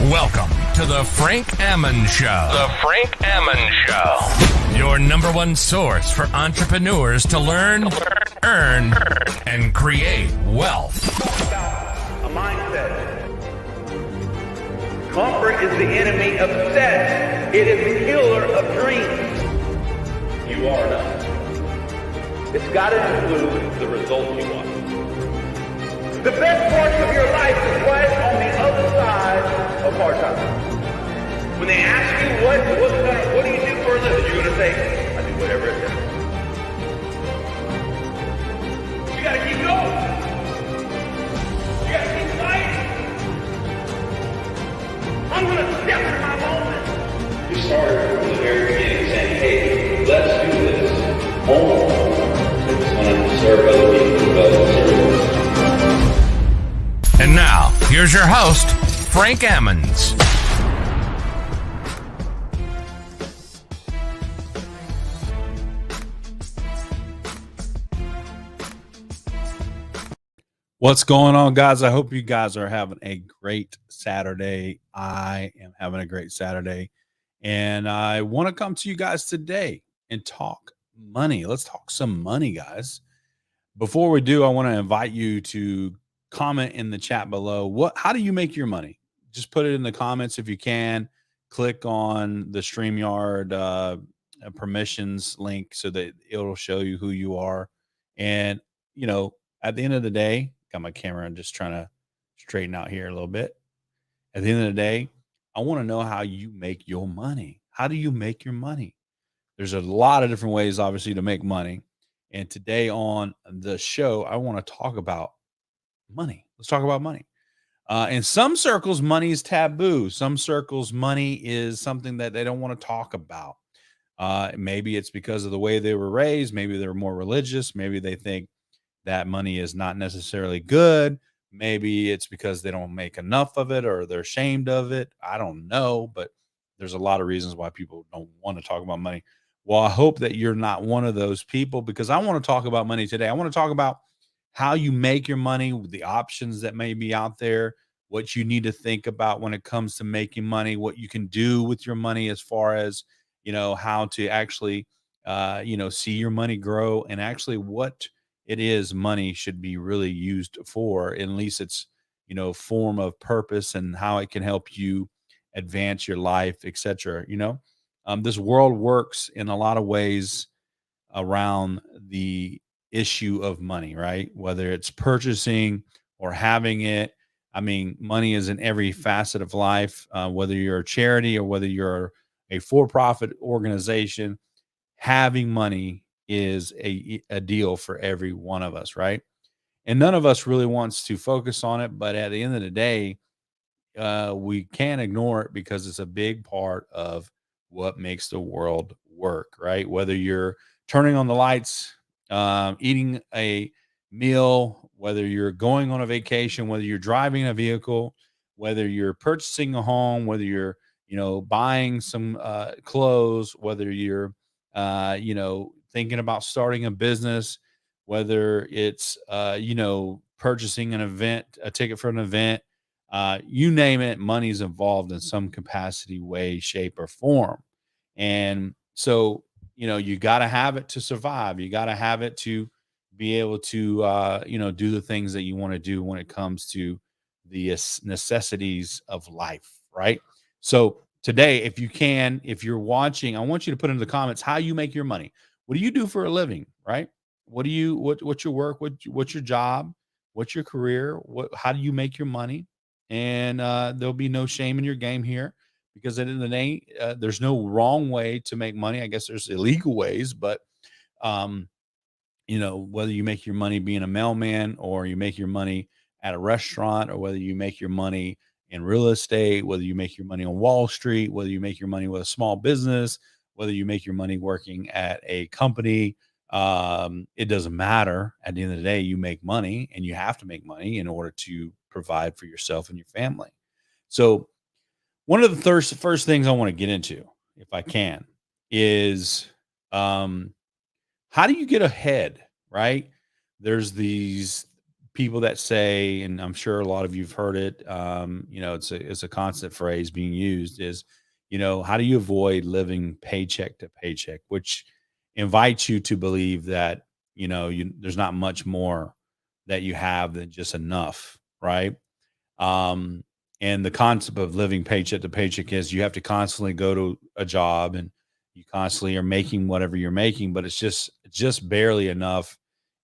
Welcome to the Frank Ammon Show. The Frank Ammon Show. Your number one source for entrepreneurs to learn, earn, and create wealth. A mindset. Comfort is the enemy of success. It is the killer of dreams. You are enough. It's got to include the result you want. The best parts of your life is right on the other side of hard times. When they ask you what do you do for a living, you're going to say, I do whatever it takes. You got to keep going. You got to keep fighting. I'm going to step in my moment. You started from the very beginning saying, hey, let's do this. Only it's going to serve other people well as serve. And now, here's your host, Frank Ammons. What's going on, guys? I hope you guys are having a great Saturday. I am having a great Saturday, and I want to come to you guys today and talk money. Let's talk some money, guys. Before we do, I want to invite you to comment in the chat below. How do you make your money? Just put it in the comments if you can. Click on the StreamYard permissions link so that it'll show you who you are. And, you know, at the end of the day, got my camera and just trying to straighten out here a little bit. At the end of the day, I want to know how you make your money. How do you make your money? There's a lot of different ways, obviously, to make money. And today on the show, I want to talk about money. Let's talk about money. In some circles, money is taboo. Some circles, money is something that they don't want to talk about. Maybe it's because of the way they were raised. Maybe they're more religious. Maybe they think that money is not necessarily good. Maybe it's because they don't make enough of it or they're ashamed of it. I don't know, but there's a lot of reasons why people don't want to talk about money. Well, I hope that you're not one of those people, because I want to talk about money today. I want to talk about how you make your money, the options that may be out there, what you need to think about when it comes to making money, what you can do with your money as far as, you know, how to actually, see your money grow, and actually what it is money should be really used for, at least its, form of purpose, and how it can help you advance your life, etc. This world works in a lot of ways around the issue of money, right? Whether it's purchasing or having it. I mean, money is in every facet of life, whether you're a charity or whether you're a for-profit organization. Having money is a deal for every one of us, right? And none of us really wants to focus on it, but at the end of the day, we can't ignore it because it's a big part of what makes the world work, right? Whether you're turning on the lights, eating a meal, whether you're going on a vacation, whether you're driving a vehicle, whether you're purchasing a home, whether you're, buying some clothes, whether you're, thinking about starting a business, whether it's, purchasing an event, a ticket for an event, you name it, money's involved in some capacity, way, shape, or form. And so, you got to have it to survive. You got to have it to be able to, do the things that you want to do when it comes to the necessities of life, right? So today, if you're watching, I want you to put into the comments how you make your money. What do you do for a living, right? What's your work? What's your job? What's your career? How do you make your money? And there'll be no shame in your game here, because at the end of the day, there's no wrong way to make money. I guess there's illegal ways, but whether you make your money being a mailman, or you make your money at a restaurant, or whether you make your money in real estate, whether you make your money on Wall Street, whether you make your money with a small business, whether you make your money working at a company, it doesn't matter. At the end of the day, you make money, and you have to make money in order to provide for yourself and your family. So one of the first things I want to get into, if I can, is how do you get ahead, right? There's these people that say, and I'm sure a lot of you've heard it, it's a constant phrase being used is, how do you avoid living paycheck to paycheck, which invites you to believe that, there's not much more that you have than just enough, right? Um, and the concept of living paycheck to paycheck is you have to constantly go to a job and you constantly are making whatever you're making, but it's just barely enough,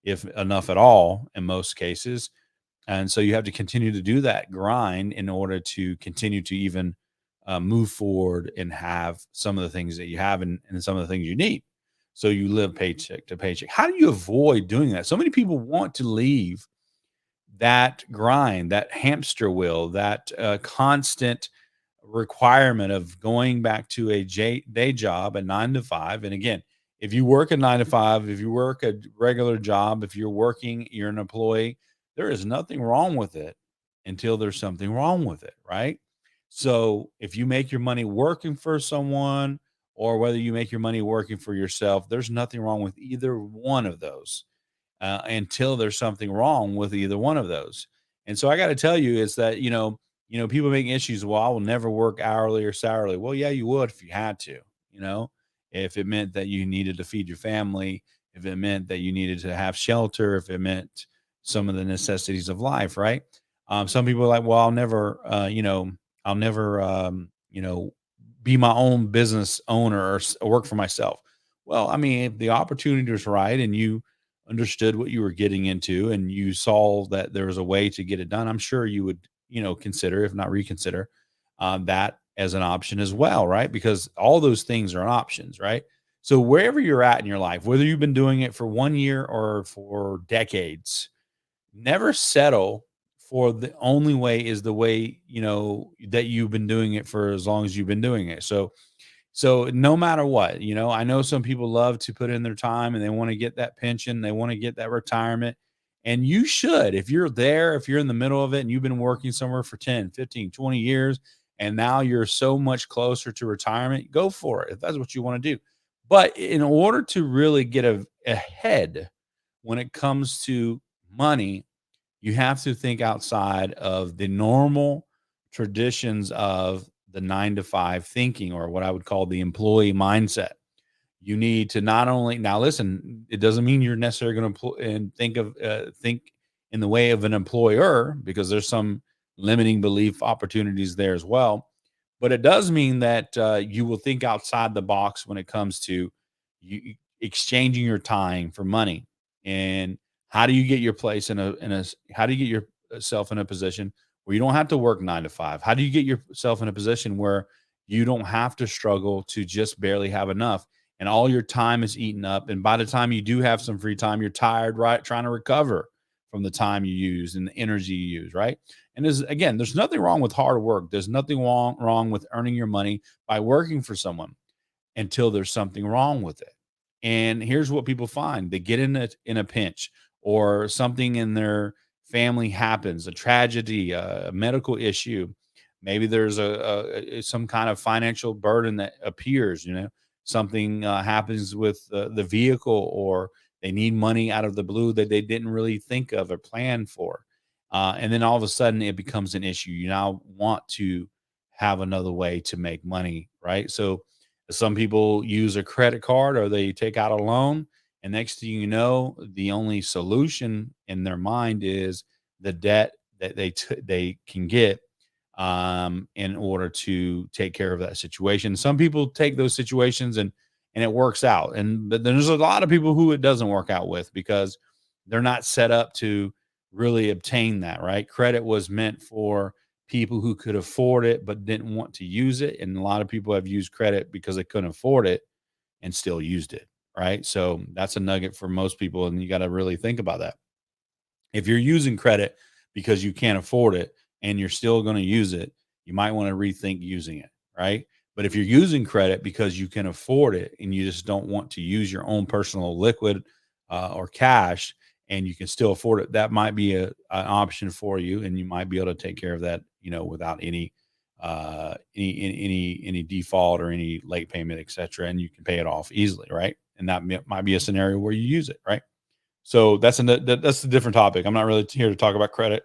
if enough at all in most cases. And so you have to continue to do that grind in order to continue to even move forward and have some of the things that you have and some of the things you need. So you live paycheck to paycheck. How do you avoid doing that? So many people want to leave that grind, that hamster wheel, that constant requirement of going back to a day job, a 9 to 5. And again, if you work a 9 to 5, if you work a regular job, if you're working, you're an employee, there is nothing wrong with it until there's something wrong with it, right? So if you make your money working for someone or whether you make your money working for yourself, there's nothing wrong with either one of those until there's something wrong with either one of those. And so I got to tell you is that, people make issues. Well, I will never work hourly or salary. Well, yeah, you would if you had to, you know, if it meant that you needed to feed your family, if it meant that you needed to have shelter, if it meant some of the necessities of life, right? Some people are like, well, I'll never, be my own business owner or work for myself. Well, I mean, if the opportunity was right and you understood what you were getting into and you saw that there was a way to get it done, I'm sure you would, consider, if not reconsider, that as an option as well, right? Because all those things are options, right? So wherever you're at in your life, whether you've been doing it for 1 year or for decades, never settle for the only way is the way, that you've been doing it for as long as you've been doing it. So no matter what, I know some people love to put in their time and they want to get that pension, they want to get that retirement. And you should, if you're there, if you're in the middle of it and you've been working somewhere for 10, 15, 20 years, and now you're so much closer to retirement, go for it if that's what you want to do. But in order to really get ahead when it comes to money, you have to think outside of the normal traditions of the 9 to 5 thinking, or what I would call the employee mindset. You need to not only now listen. It doesn't mean you're necessarily going to and think in the way of an employer, because there's some limiting belief opportunities there as well. But it does mean that you will think outside the box when it comes to exchanging your time for money. And how do you get your place how do you get yourself in a position where you don't have to work 9 to 5? How do you get yourself in a position where you don't have to struggle to just barely have enough and all your time is eaten up? And by the time you do have some free time, you're tired, right? Trying to recover from the time you use and the energy you use, right? And there's nothing wrong with hard work. There's nothing wrong with earning your money by working for someone until there's something wrong with it. And here's what people find. They get in a pinch, or something in their family happens, a tragedy, a medical issue. Maybe there's some kind of financial burden that appears, something happens with the vehicle, or they need money out of the blue that they didn't really think of or plan for. And then all of a sudden it becomes an issue. You now want to have another way to make money, right? So some people use a credit card or they take out a loan. And next thing you know, the only solution in their mind is the debt that they can get in order to take care of that situation. Some people take those situations and it works out. But there's a lot of people who it doesn't work out with because they're not set up to really obtain that, right? Credit was meant for people who could afford it but didn't want to use it. And a lot of people have used credit because they couldn't afford it and still used it, right? So that's a nugget for most people. And you got to really think about that. If you're using credit because you can't afford it and you're still going to use it, you might want to rethink using it, right? But if you're using credit because you can afford it and you just don't want to use your own personal liquid or cash, and you can still afford it, that might be an option for you, and you might be able to take care of that, without any default or any late payment, etc. And you can pay it off easily, right? And that might be a scenario where you use it, right? So that's that's a different topic. I'm not really here to talk about credit,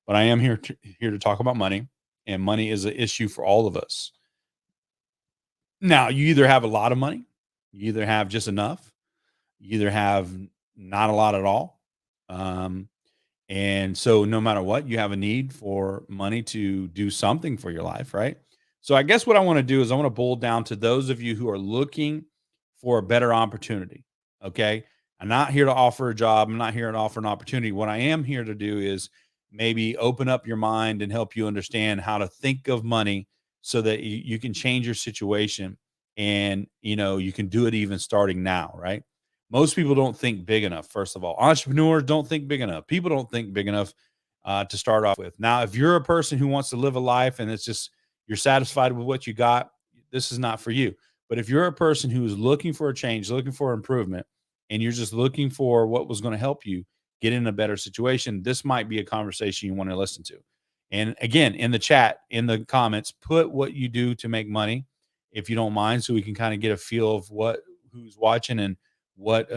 but I am here to talk about money, and money is an issue for all of us. Now, you either have a lot of money, you either have just enough, you either have not a lot at all. Um, and so no matter what, you have a need for money to do something for your life, right? So I guess what I want to do is I want to boil down to those of you who are looking for a better opportunity. Okay. I'm not here to offer a job. I'm not here to offer an opportunity. What I am here to do is maybe open up your mind and help you understand how to think of money so that you can change your situation, and you can do it even starting now, right? Most people don't think big enough. First of all, entrepreneurs don't think big enough. People don't think big enough to start off with. Now, if you're a person who wants to live a life and it's just you're satisfied with what you got, this is not for you. But if you're a person who is looking for a change, looking for improvement, and you're just looking for what was going to help you get in a better situation, this might be a conversation you want to listen to. And again, in the chat, in the comments, put what you do to make money, if you don't mind, so we can kind of get a feel of who's watching and what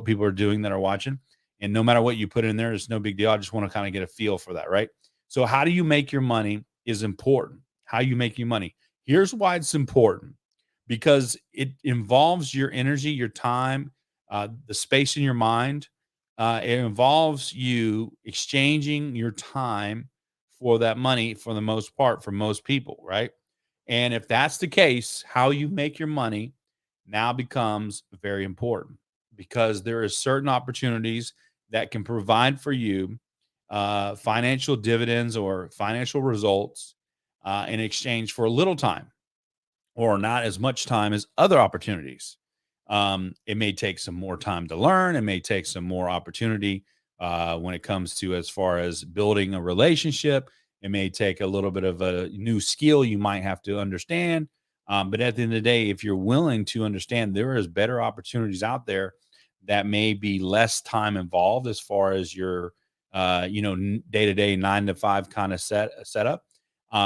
people are doing that are watching. And no matter what you put in there, it's no big deal. I just want to kind of get a feel for that, right? So how do you make your money is important. How you make your money. Here's why it's important, because it involves your energy, your time, the space in your mind. It involves you exchanging your time for that money for the most part, for most people, right? And if that's the case, how you make your money now becomes very important, because there are certain opportunities that can provide for you financial dividends or financial results in exchange for a little time or not as much time as other opportunities. It may take some more time to learn. It may take some more opportunity when it comes to as far as building a relationship. It may take a little bit of a new skill you might have to understand. But at the end of the day, if you're willing to understand, there is better opportunities out there that may be less time involved as far as your, day to day 9 to 5 kind of setup.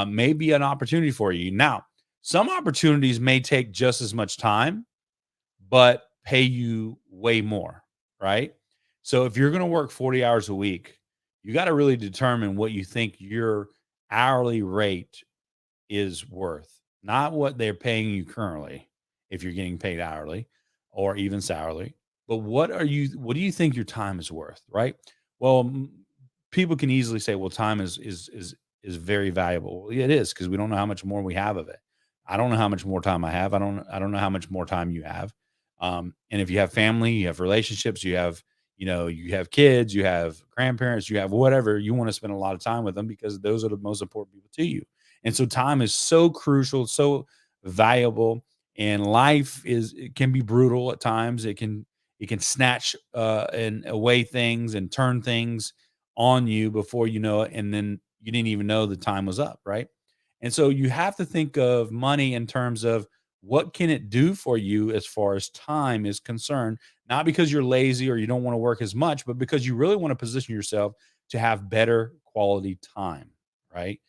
May be an opportunity for you. Now, some opportunities may take just as much time, but pay you way more, right? So if you're going to work 40 hours a week, you got to really determine what you think your hourly rate is worth, not what they're paying you currently, if you're getting paid hourly or even salary, but what do you think your time is worth, right? Well, people can easily say, well, time is very valuable. Well, yeah, it is, because we don't know how much more we have of it. I don't know how much more time I have. I don't know how much more time you have. And if you have family, you have relationships, you have kids, you have grandparents, you have whatever, you want to spend a lot of time with them, because those are the most important people to you. And so time is so crucial, so valuable, and life it can be brutal at times. It can snatch and away things and turn things on you before you know it, and then you didn't even know the time was up, right? And so you have to think of money in terms of what can it do for you as far as time is concerned, not because you're lazy or you don't want to work as much, but because you really want to position yourself to have better quality time, right?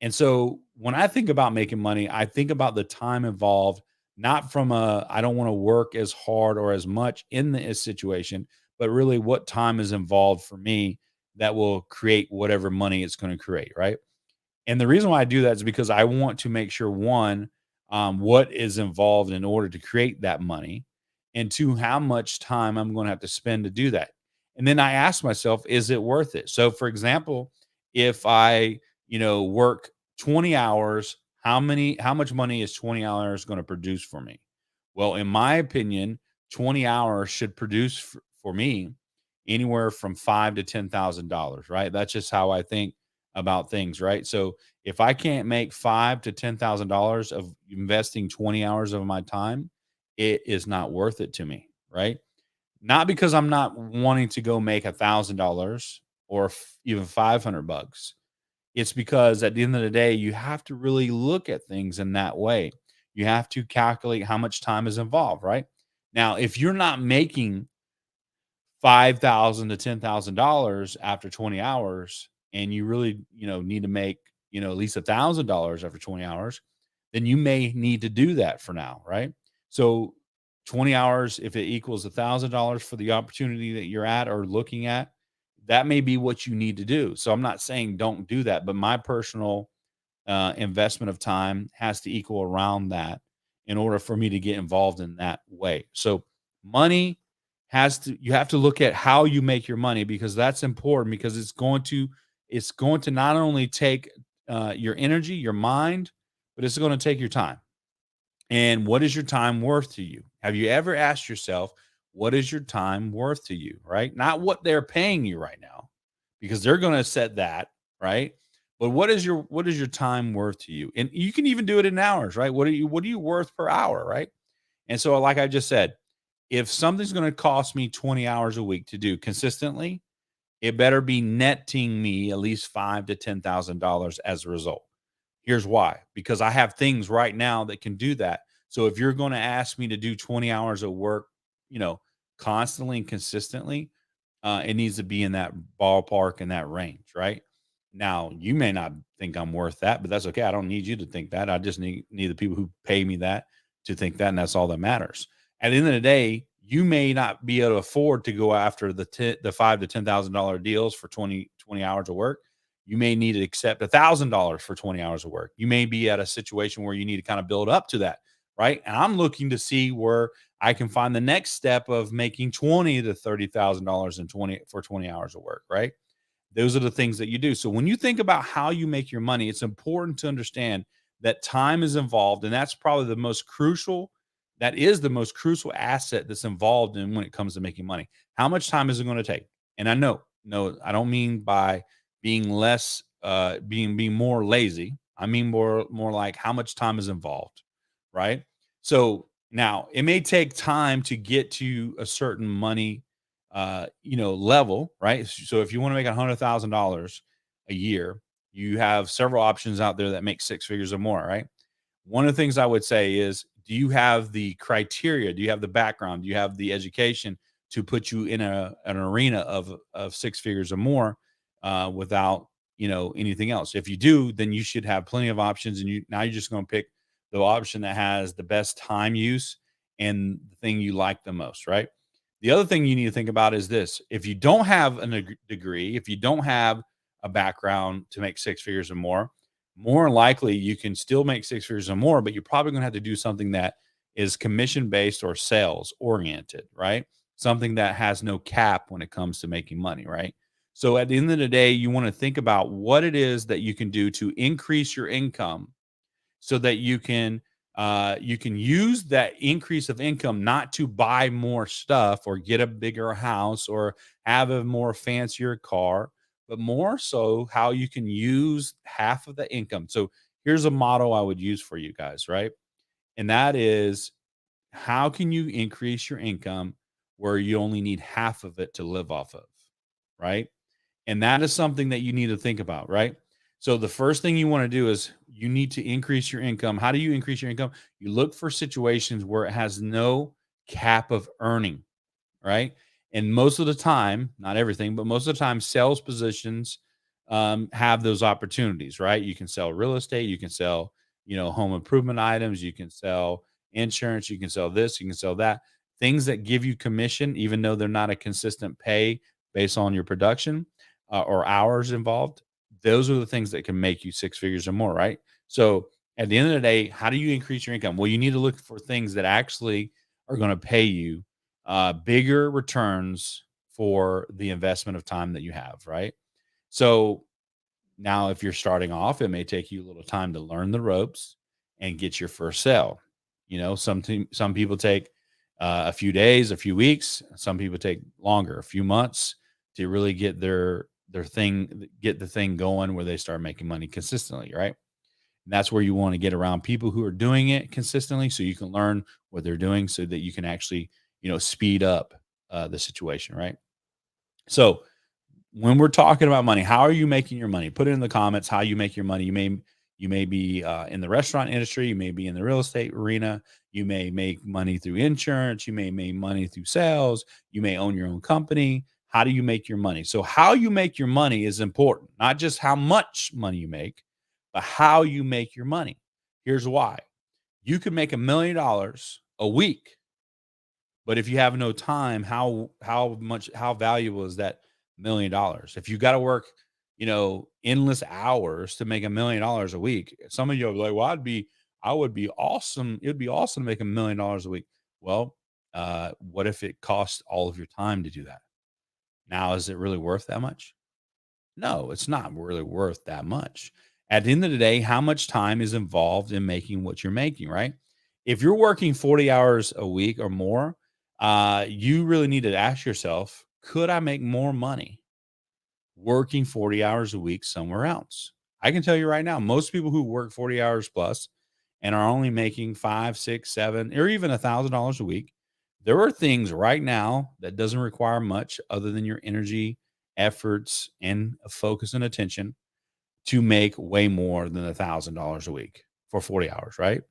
And so when I think about making money, I think about the time involved, not from I don't want to work as hard or as much in the situation, but really what time is involved for me that will create whatever money it's going to create, right? And the reason why I do that is because I want to make sure, one, what is involved in order to create that money, and two, how much time I'm going to have to spend to do that. And then I ask myself, is it worth it? So, for example, if I, work 20 hours, how much money is 20 hours going to produce for me? Well, in my opinion, 20 hours should produce for me anywhere from five to $10,000, right? That's just how I think about things, right? So if I can't make five to $10,000 of investing 20 hours of my time, it is not worth it to me, right? Not because I'm not wanting to go make $1,000 or even 500 bucks. It's because at the end of the day, you have to really look at things in that way. You have to calculate how much time is involved, right? Now, if you're not making $5,000 to $10,000 after 20 hours, and you really, need to make, at least $1,000 after 20 hours, then you may need to do that for now, right? So 20 hours, if it equals $1,000 for the opportunity that you're at or looking at, that may be what you need to do. So I'm not saying don't do that, but my personal investment of time has to equal around that in order for me to get involved in that way. So money you have to look at how you make your money, because that's important, because it's going to not only take your energy, your mind, but it's going to take your time. And what is your time worth to you? Have you ever asked yourself, what is your time worth to you? Right? Not what they're paying you right now, because they're going to set that, right? But what is your time worth to you? And you can even do it in hours, right? What are you worth per hour, right? And so, like I just said, if something's going to cost me 20 hours a week to do consistently, it better be netting me at least five to $10,000 as a result. Here's why: because I have things right now that can do that. So if you're going to ask me to do 20 hours of work, you know, constantly and consistently, it needs to be in that ballpark, in that range, right? Now, you may not think I'm worth that, but that's okay. I don't need you to think that. I just need the people who pay me that to think that, and that's all that matters. At the end of the day, you may not be able to afford to go after the five to $10,000 deals for 20 hours of work. You may need to accept $1,000 for 20 hours of work. You may be at a situation where you need to kind of build up to that, right? And I'm looking to see where I can find the next step of making $20,000 to $30,000 in 20 hours of work, right? Those are the things that you do. So when you think about how you make your money, it's important to understand that time is involved, and that's probably the most crucial. That is the most crucial asset that's involved in when it comes to making money. How much time is it going to take? And I know, no, I don't mean by being less, being more lazy. I mean more like how much time is involved, right? So now it may take time to get to a certain money level, right? So if you want to make $100,000 a year, you have several options out there that make six figures or more, right? One of the things I would say is, do you have the criteria? Do you have the background? Do you have the education to put you in an arena of six figures or more without anything else? If you do, then you should have plenty of options, and you're just going to pick the option that has the best time use and the thing you like the most, right? The other thing you need to think about is this: if you don't have a degree, if you don't have a background to make six figures or more likely you can still make six figures or more, but you're probably going to have to do something that is commission based or sales oriented, right? Something that has no cap when it comes to making money, right? So at the end of the day, you want to think about what it is that you can do to increase your income, so that you can use that increase of income not to buy more stuff or get a bigger house or have a more fancier car, but more so how you can use half of the income. So here's a model I would use for you guys, right? And that is, how can you increase your income where you only need half of it to live off of, right? And that is something that you need to think about, right? So the first thing you want to do is you need to increase your income. How do you increase your income? You look for situations where it has no cap of earning, right? And most of the time, not everything, but most of the time, sales positions have those opportunities, right? You can sell real estate, you can sell, home improvement items, you can sell insurance, you can sell this, you can sell that. Things that give you commission, even though they're not a consistent pay based on your production or hours involved. Those are the things that can make you six figures or more, right? So at the end of the day, how do you increase your income? Well, you need to look for things that actually are going to pay you bigger returns for the investment of time that you have, right? So now, if you're starting off, it may take you a little time to learn the ropes and get your first sale. Some people take a few days, a few weeks. Some people take longer, a few months, to really get the thing going where they start making money consistently, right? And that's where you want to get around people who are doing it consistently, so you can learn what they're doing, so that you can actually, speed up the situation, right? So when we're talking about money, how are you making your money? Put it in the comments how you make your money. You may be in the restaurant industry, you may be in the real estate arena, you may make money through insurance, you may make money through sales, you may own your own company. How do you make your money? So how you make your money is important, not just how much money you make, but how you make your money. Here's why: you could make $1 million a week But if you have no time, how valuable is that $1 million? If you got to work, endless hours to make $1 million a week, some of you are like, well, I would be awesome. It would be awesome to make $1 million a week. Well, what if it costs all of your time to do that? Now, is it really worth that much? No, it's not really worth that much. At the end of the day, how much time is involved in making what you're making, right? If you're working 40 hours a week or more, you really need to ask yourself, could I make more money working 40 hours a week somewhere else? I can tell you right now, most people who work 40 hours plus and are only making 5, 6, 7, or even $1,000 a week, there are things right now that doesn't require much other than your energy, efforts, and a focus and attention to make way more than $1,000 a week for 40 hours, right?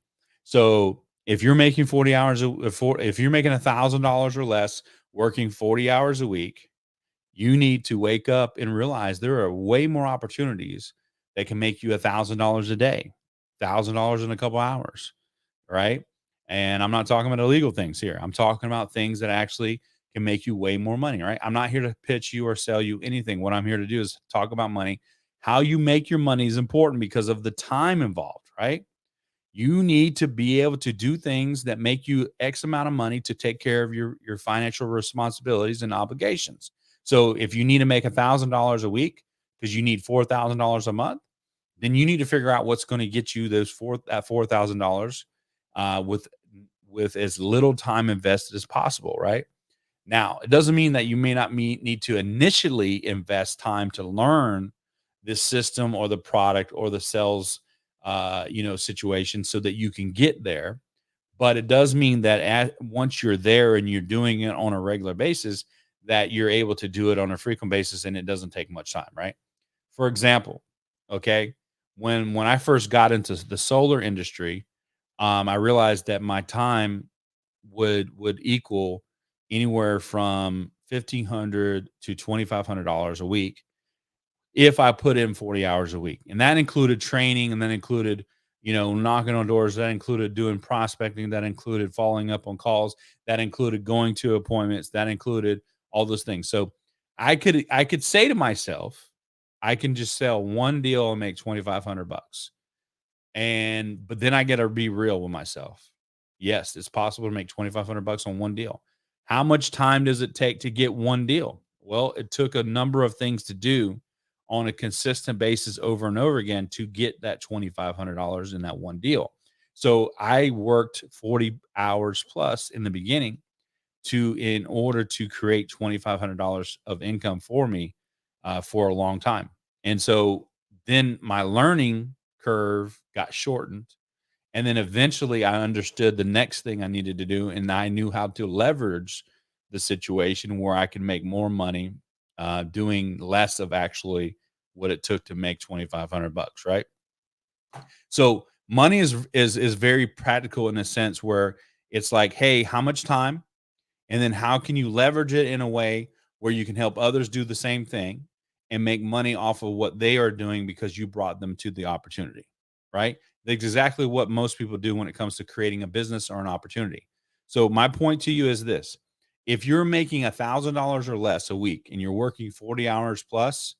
So if you're making 40 hours, if you're making $1,000 or less working 40 hours a week, you need to wake up and realize there are way more opportunities that can make you $1,000 a day, $1,000 in a couple hours, right? And I'm not talking about illegal things here. I'm talking about things that actually can make you way more money, right? I'm not here to pitch you or sell you anything. What I'm here to do is talk about money. How you make your money is important because of the time involved, right? You need to be able to do things that make you X amount of money to take care of your financial responsibilities and obligations. So if you need to make $1,000 a week because you need $4,000 a month, then you need to figure out what's going to get you that $4,000 with as little time invested as possible, right? Now, it doesn't mean that you may not need to initially invest time to learn this system or the product or the sales situation so that you can get there. But it does mean that once you're there and you're doing it on a regular basis, that you're able to do it on a frequent basis and it doesn't take much time, right? For example, okay, when I first got into the solar industry, I realized that my time would equal anywhere from $1,500 to $2,500 a week if I put in 40 hours a week. And that included training, and that included, knocking on doors, that included doing prospecting, that included following up on calls, that included going to appointments, that included all those things. So I could say to myself, I can just sell one deal and make $2,500. But then I got to be real with myself. Yes, it's possible to make $2,500 on one deal. How much time does it take to get one deal? Well, it took a number of things to do on a consistent basis over and over again to get that $2,500 in that one deal. So I worked 40 hours plus in the beginning in order to create $2,500 of income for me for a long time. And so then my learning curve got shortened. And then eventually I understood the next thing I needed to do. And I knew how to leverage the situation where I can make more money doing less of actually what it took to make $2,500, right? So money is very practical in a sense where it's like, hey, how much time? And then how can you leverage it in a way where you can help others do the same thing and make money off of what they are doing because you brought them to the opportunity, right? That's exactly what most people do when it comes to creating a business or an opportunity. So my point to you is this: if you're making $1,000 or less a week and you're working 40 hours plus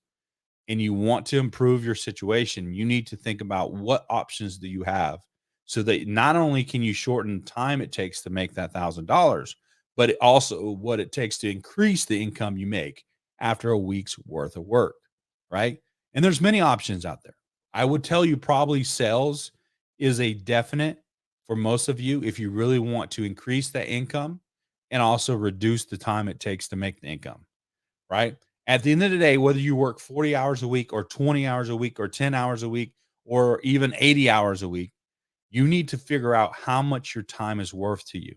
and you want to improve your situation, you need to think about what options do you have so that not only can you shorten time it takes to make that $1,000, but also what it takes to increase the income you make after a week's worth of work, right? And there's many options out there. I would tell you probably sales is a definite for most of you if you really want to increase that income and also reduce the time it takes to make the income, right? At the end of the day, whether you work 40 hours a week or 20 hours a week or 10 hours a week or even 80 hours a week, you need to figure out how much your time is worth to you.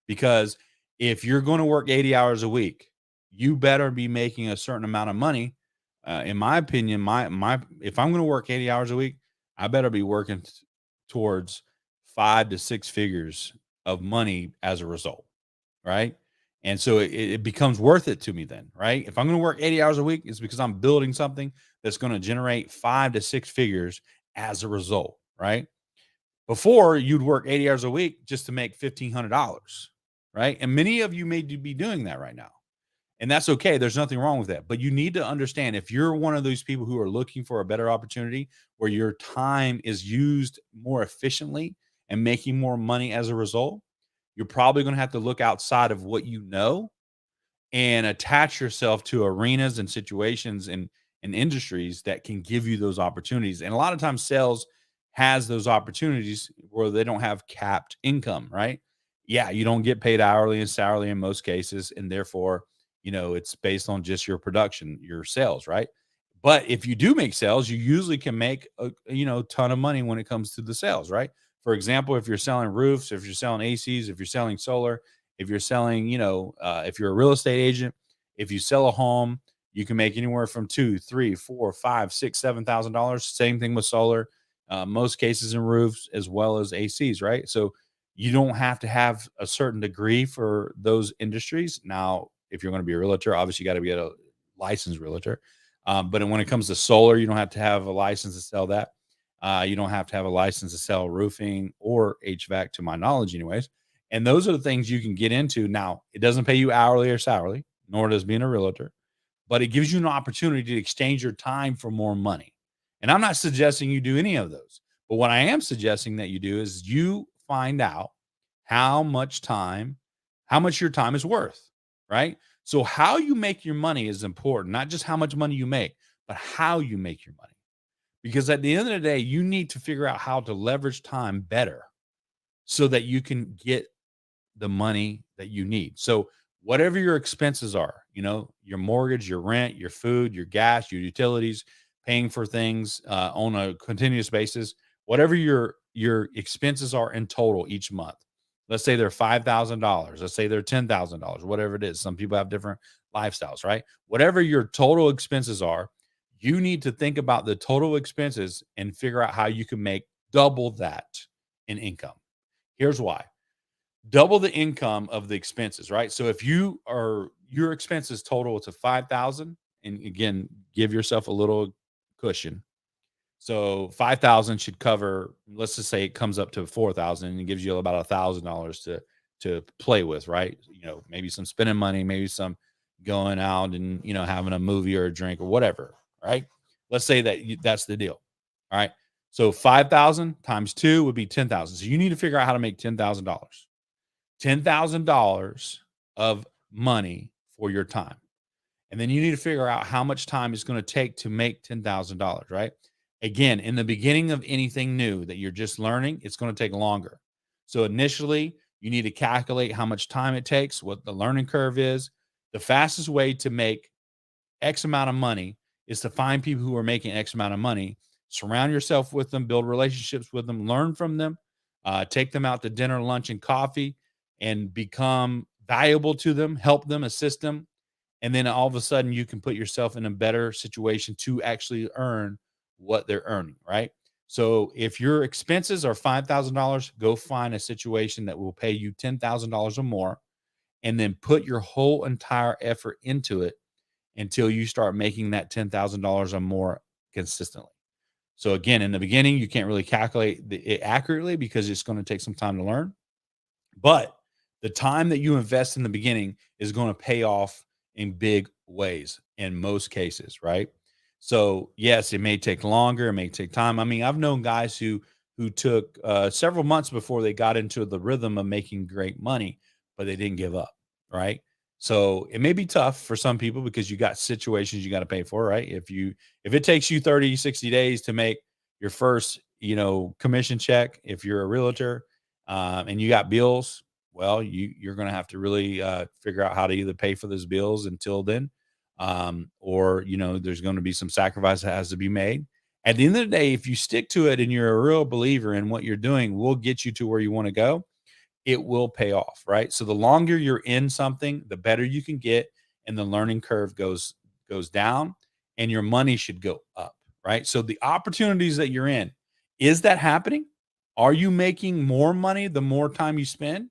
Because if you're going to work 80 hours a week, you better be making a certain amount of money. In my opinion, if I'm going to work 80 hours a week, I better be working towards 5 to 6 figures of money as a result, right? And so it becomes worth it to me then, right? If I'm going to work 80 hours a week, it's because I'm building something that's going to generate 5 to 6 figures as a result, right? Before, you'd work 80 hours a week just to make $1,500, right? And many of you may be doing that right now. And that's okay. There's nothing wrong with that. But you need to understand, if you're one of those people who are looking for a better opportunity where your time is used more efficiently and making more money as a result, you're probably going to have to look outside of what you know and attach yourself to arenas and situations and industries that can give you those opportunities. And a lot of times sales has those opportunities where they don't have capped income, right? Yeah, you don't get paid hourly and salary in most cases, and therefore, it's based on just your production, your sales, right? But if you do make sales, you usually can make a ton of money when it comes to the sales, right? For example, if you're selling roofs, if you're selling ACs, if you're selling solar, if you're selling, if you're a real estate agent, if you sell a home, you can make anywhere from $2, $3, $4, $5, $6, $7,000. Same thing with solar, most cases in roofs as well as ACs, right? So you don't have to have a certain degree for those industries. Now, if you're going to be a realtor, obviously you got to be a licensed realtor. But when it comes to solar, you don't have to have a license to sell that. You don't have to have a license to sell roofing or HVAC, to my knowledge, anyways. And those are the things you can get into. Now, it doesn't pay you hourly or salary, nor does being a realtor, but it gives you an opportunity to exchange your time for more money. And I'm not suggesting you do any of those, but what I am suggesting that you do is you find out how much your time is worth, right? So how you make your money is important, not just how much money you make, but how you make your money. Because at the end of the day, you need to figure out how to leverage time better so that you can get the money that you need. So whatever your expenses are, your mortgage, your rent, your food, your gas, your utilities, paying for things on a continuous basis, whatever your expenses are in total each month. Let's say they're $5,000. Let's say they're $10,000, whatever it is. Some people have different lifestyles, right? Whatever your total expenses are, you need to think about the total expenses and figure out how you can make double that in income. Here's why. Double the income of the expenses, right? So if your expenses total to 5,000, and again, give yourself a little cushion. So 5,000 should cover, let's just say it comes up to 4,000 and it gives you about $1,000 to play with, right? Maybe some spending money, maybe some going out and, having a movie or a drink or whatever, right? Let's say that's the deal. All right. So 5,000 times 2 would be 10,000. So you need to figure out how to make $10,000. $10,000 of money for your time. And then you need to figure out how much time it's going to take to make $10,000, right? Again, in the beginning of anything new that you're just learning, it's going to take longer. So initially, you need to calculate how much time it takes, what the learning curve is. The fastest way to make X amount of money is to find people who are making X amount of money, surround yourself with them, build relationships with them, learn from them, take them out to dinner, lunch, and coffee, and become valuable to them, help them, assist them. And then all of a sudden you can put yourself in a better situation to actually earn what they're earning, right? So if your expenses are $5,000, go find a situation that will pay you $10,000 or more, and then put your whole entire effort into it until you start making that $10,000 or more consistently. So again, in the beginning, you can't really calculate it accurately because it's going to take some time to learn. But the time that you invest in the beginning is going to pay off in big ways in most cases, right? So yes, it may take longer, it may take time. I mean, I've known guys who took several months before they got into the rhythm of making great money, but they didn't give up, right? So it may be tough for some people because you got situations you got to pay for, right? If it takes you 30, 60 days to make your first, commission check, if you're a realtor, and you got bills, well, you're going to have to really figure out how to either pay for those bills until then, or there's going to be some sacrifice that has to be made. At the end of the day, if you stick to it and you're a real believer in what you're doing, will get you to where you want to go. It will pay off, right? So the longer you're in something, the better you can get, and the learning curve goes down, and your money should go up, right? So the opportunities that you're in, is that happening? Are you making more money the more time you spend?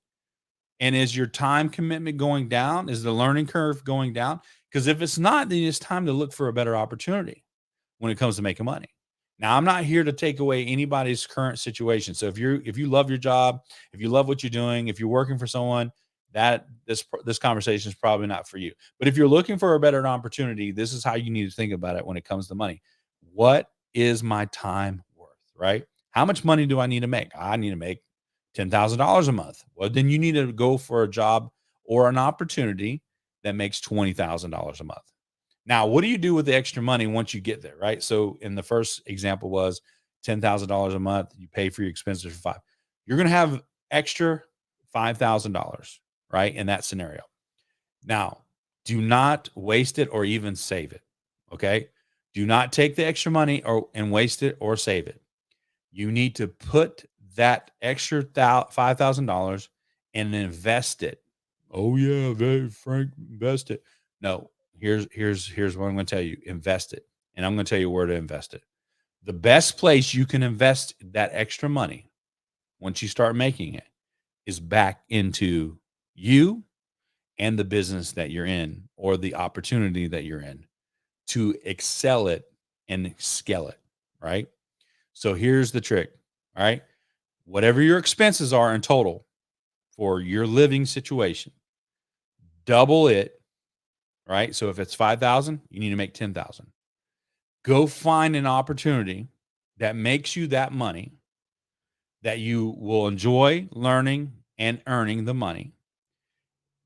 And is your time commitment going down? Is the learning curve going down? Because if it's not, then it's time to look for a better opportunity when it comes to making money. Now, I'm not here to take away anybody's current situation. So if you love your job, if you love what you're doing, if you're working for someone, this conversation is probably not for you. But if you're looking for a better opportunity, this is how you need to think about it when it comes to money. What is my time worth, right? How much money do I need to make? I need to make $10,000 a month. Well, then you need to go for a job or an opportunity that makes $20,000 a month. Now, what do you do with the extra money once you get there, right? So in the first example was $10,000 a month. You pay for your expenses for $5,000. You're going to have extra $5,000, right? In that scenario. Now, do not waste it or even save it. Okay. Do not take the extra money and waste it or save it. You need to put that extra $5,000 and invest it. Oh yeah, Frank, invest it. No, here's what I'm going to tell you. Invest it. And I'm going to tell you where to invest it. The best place you can invest that extra money once you start making it is back into you and the business that you're in or the opportunity that you're in to excel it and scale it, right? So here's the trick, all right? Whatever your expenses are in total for your living situation, double it, right? So if it's 5,000, you need to make 10,000. Go find an opportunity that makes you that money that you will enjoy learning and earning the money.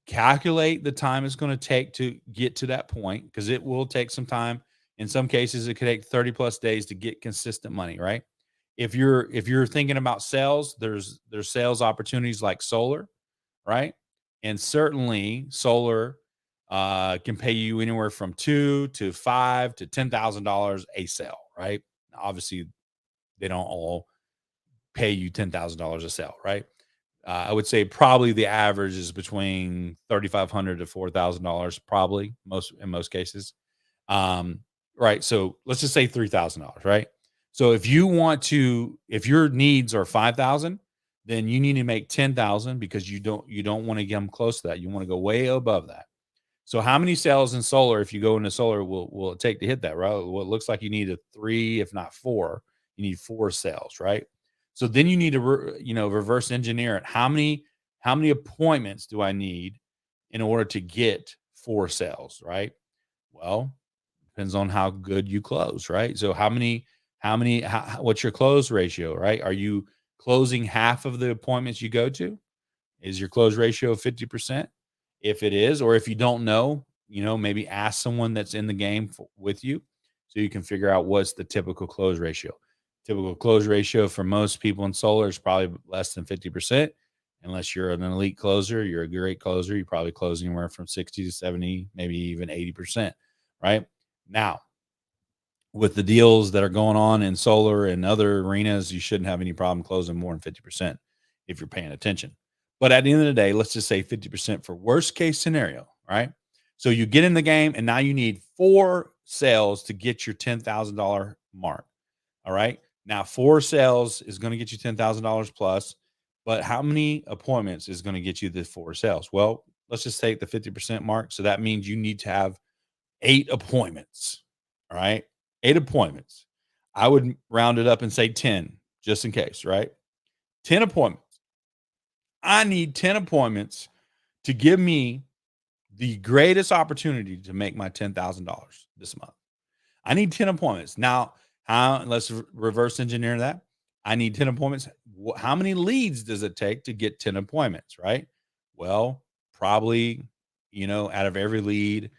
Calculate the time it's going to take to get to that point, because it will take some time. In some cases, it could take 30 plus days to get consistent money, right? If you're thinking about sales, there's sales opportunities like solar, right? And certainly solar can pay you anywhere from $2,000 to $5,000 to $10,000 a sale, right? Obviously, they don't all pay you $10,000 a sale, right? I would say probably the average is between $3,500 to $4,000, probably in most cases. Right. So let's just say $3,000, right? So if your needs are 5,000, then you need to make 10,000 because you don't want to get them close to that. You want to go way above that. So how many sales in solar, if you go into solar, will it take to hit that, right? Well, it looks like you need 3, if not 4. You need 4 sales, right? So then you need to, reverse engineer it. How many appointments do I need in order to get 4 sales, right? Well, depends on how good you close, right? So what's your close ratio, right? Are you closing half of the appointments you go to? Is your close ratio 50%? If it is, or if you don't know, maybe ask someone that's in the game with you so you can figure out what's the typical close ratio. Typical close ratio for most people in solar is probably less than 50%. Unless you're an elite closer, you're a great closer, you're probably closing anywhere from 60 to 70, maybe even 80%, right? Now, with the deals that are going on in solar and other arenas, you shouldn't have any problem closing more than 50% if you're paying attention. But at the end of the day, let's just say 50% for worst case scenario, right? So you get in the game and now you need 4 sales to get your $10,000 mark. All right. Now 4 sales is going to get you $10,000 plus, but how many appointments is going to get you the 4 sales? Well, let's just take the 50% mark. So that means you need to have 8 appointments. All right. 8 appointments. I would round it up and say 10 just in case, right? 10 appointments. I need 10 appointments to give me the greatest opportunity to make my $10,000 this month. I need 10 appointments. Now, let's reverse engineer that. I need 10 appointments. How many leads does it take to get 10 appointments, right? Well, probably, out of every lead,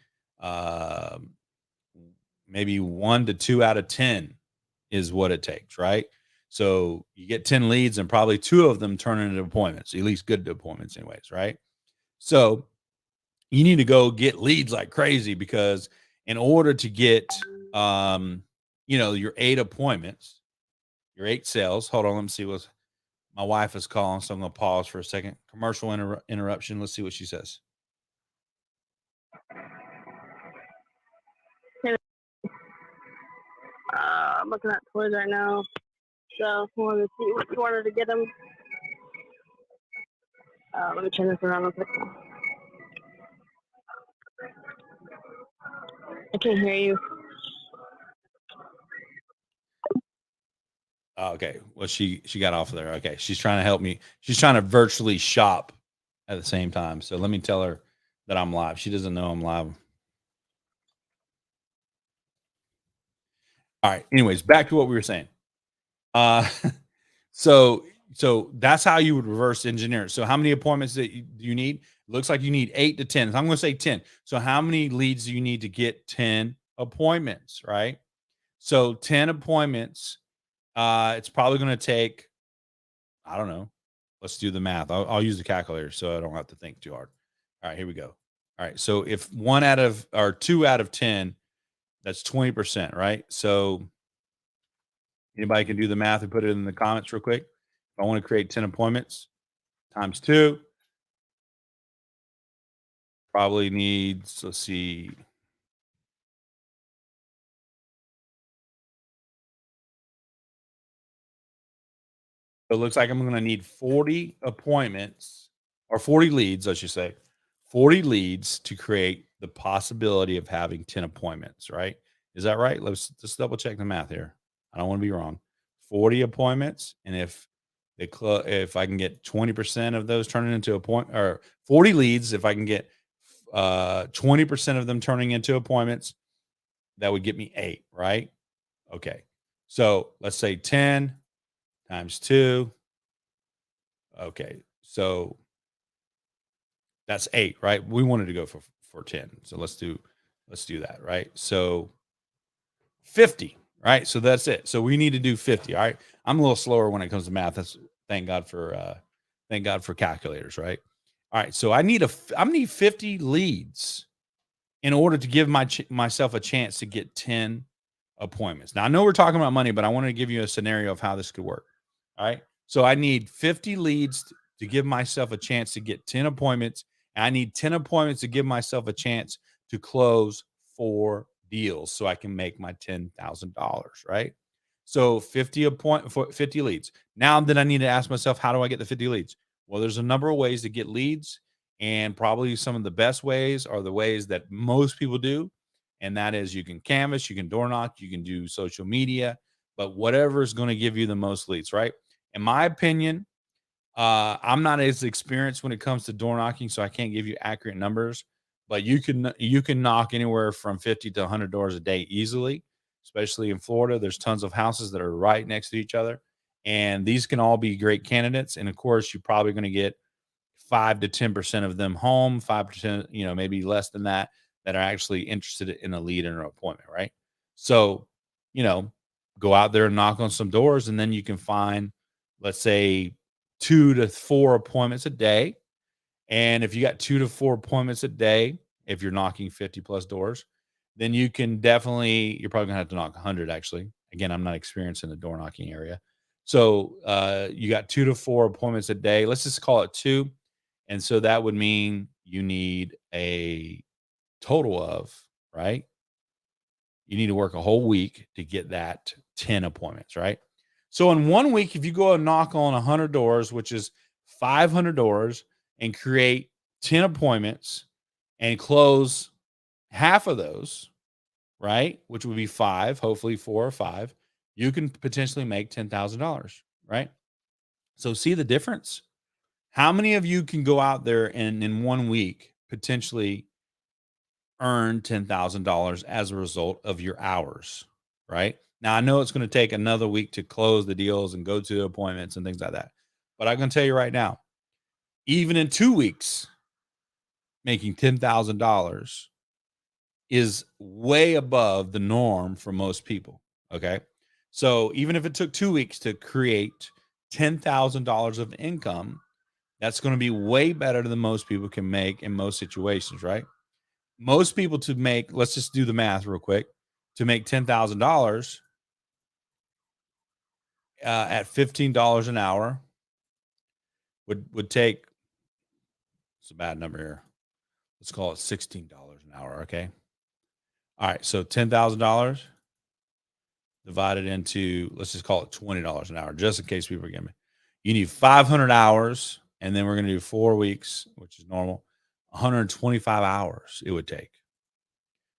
maybe 1 to 2 out of 10 is what it takes, right? So you get 10 leads and probably 2 of them turn into appointments, at least good appointments anyways, right? So you need to go get leads like crazy, because in order to get, your 8 appointments, your 8 sales, hold on, let me see what my wife is calling. So I'm going to pause for a second. Commercial interruption. Let's see what she says. I'm looking at toys right now. So I wanted to see what you wanted to get them. Let me turn this around real quick. I can't hear you. Okay. Well, she got off of there. Okay. She's trying to help me. She's trying to virtually shop at the same time. So let me tell her that I'm live. She doesn't know I'm live. All right. Anyways, back to what we were saying. So that's how you would reverse engineer it. So how many appointments do you need? It looks like you need 8 to 10. So I'm going to say 10. So how many leads do you need to get 10 appointments, right? So 10 appointments, it's probably going to take, I don't know. Let's do the math. I'll use the calculator so I don't have to think too hard. All right, here we go. All right. So if 2 out of 10, that's 20%, right? So anybody can do the math and put it in the comments real quick. If I want to create 10 appointments times 2, probably needs, let's see. So it looks like I'm going to need 40 appointments or 40 leads, I should say, 40 leads to create the possibility of having 10 appointments, right? Is that right? Let's just double check the math here. I don't want to be wrong. 40 appointments. And if I can get 20% of those turning into or 40 leads, if I can get 20% of them turning into appointments, that would get me 8, right? Okay. So let's say 10 times 2. Okay. So that's 8, right? We wanted to go for 10. So let's do that, right? So 50, right? So that's it. So we need to do 50. All right. I'm a little slower when it comes to math. That's thank God for calculators, right? All right. So I need 50 leads in order to give myself a chance to get 10 appointments. Now I know we're talking about money, but I wanted to give you a scenario of how this could work. All right. So I need 50 leads to give myself a chance to get 10 appointments. And I need 10 appointments to give myself a chance to close 4 deals so I can make my $10,000, right? So 50 leads. Now then I need to ask myself, how do I get the 50 leads? Well, there's a number of ways to get leads, and probably some of the best ways are the ways that most people do. And that is you can canvas, you can door knock, you can do social media, but whatever is going to give you the most leads, right? In my opinion, I'm not as experienced when it comes to door knocking, so I can't give you accurate numbers, but you can knock anywhere from 50 to 100 doors a day easily, especially in Florida. There's tons of houses that are right next to each other, and these can all be great candidates. And of course, you're probably going to get 5 to 10% of them home, 5%, maybe less than that are actually interested in a lead and an appointment, right? So, go out there and knock on some doors, and then you can find, let's say, 2 to 4 appointments a day. And if you got 2 to 4 appointments a day, if you're knocking 50 plus doors, then you're probably gonna have to knock 100 actually. Again, I'm not experienced in the door knocking area. So you got 2 to 4 appointments a day. Let's just call it 2. And so that would mean you need a total of, right? You need to work a whole week to get that 10 appointments, right? So in 1 week, if you go and knock on 100 doors, which is 500 doors, and create 10 appointments and close half of those, right? Which would be 5, hopefully 4 or 5, you can potentially make $10,000, right? So see the difference? How many of you can go out there and in 1 week potentially earn $10,000 as a result of your hours, right? Now, I know it's going to take another week to close the deals and go to appointments and things like that. But I'm going to tell you right now, even in 2 weeks, making $10,000 is way above the norm for most people. Okay. So even if it took 2 weeks to create $10,000 of income, that's going to be way better than most people can make in most situations, right? Most people let's just do the math real quick, to make $10,000 at $15 an hour would take, it's a bad number here. Let's call it $16 an hour. Okay. All right. So $10,000 divided into, let's just call it $20 an hour, just in case people are getting me. You need 500 hours, and then we're going to do 4 weeks, which is normal. 125 hours it would take.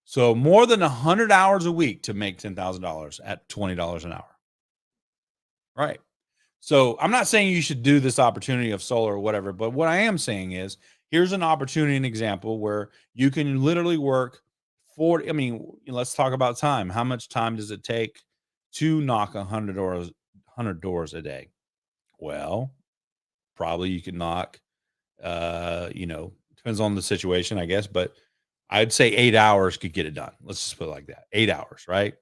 So more than 100 hours a week to make $10,000 at $20 an hour. Right. So I'm not saying you should do this opportunity of solar or whatever, but what I am saying is here's an opportunity, an example where you can literally work 40. I mean, let's talk about time. How much time does it take to knock 100 doors a day? Well, probably you can knock, depends on the situation, I guess, but I'd say 8 hours could get it done. Let's just put it like that. 8 hours, right?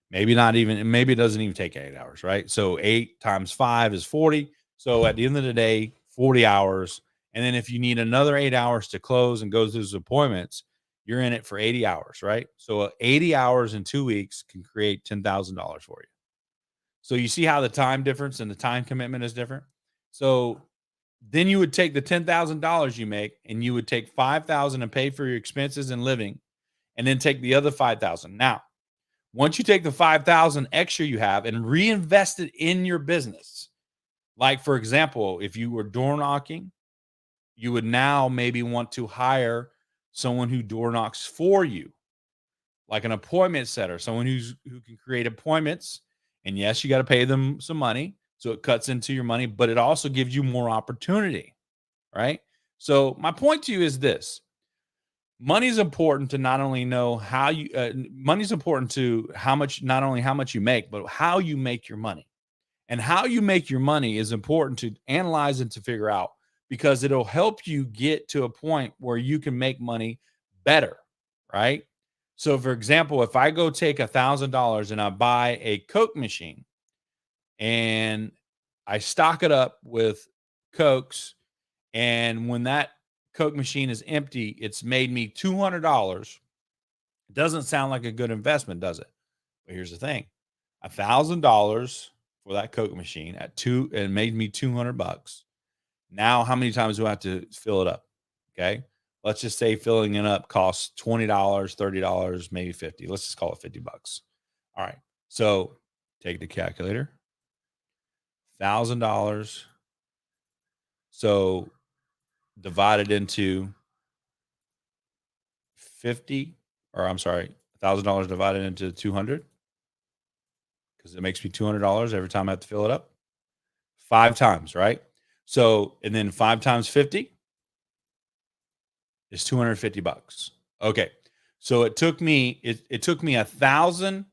Maybe not even, maybe it doesn't even take 8 hours, right? So 8 times 5 is 40. So at the end of the day, 40 hours. And then if you need another 8 hours to close and go through those appointments, you're in it for 80 hours, right? So 80 hours in 2 weeks can create $10,000 for you. So you see how the time difference and the time commitment is different. So then you would take the $10,000 you make and you would take 5,000 and pay for your expenses and living, and then take the other 5,000. Now, once you take the 5,000 extra you have and reinvest it in your business, like for example, if you were door knocking, you would now maybe want to hire someone who door knocks for you, like an appointment setter, someone who can create appointments. And yes, you got to pay them some money, so it cuts into your money, but it also gives you more opportunity, right? So my point to you is this: money is important to not only know how you. Money's important to how much, not only how much you make, but how you make your money. And how you make your money is important to analyze and to figure out, because it'll help you get to a point where you can make money better, right? So, for example, if I go take $1,000 and I buy a Coke machine and I stock it up with Cokes, and when that Coke machine is empty, it's made me $200. It doesn't sound like a good investment, does it? But here's the thing: $1,000 for that Coke machine at it made me $200. Now, how many times do I have to fill it up? Okay. Let's just say filling it up costs $20, $30, maybe 50. Let's just call it $50. All right. So take the calculator. $1,000. So divided into 50, or I'm sorry, $1,000 divided into 200, because it makes me $200 every time I have to fill it up 5 times, right? So, and then 5 times 50 is $250. Okay. So it took me $1,000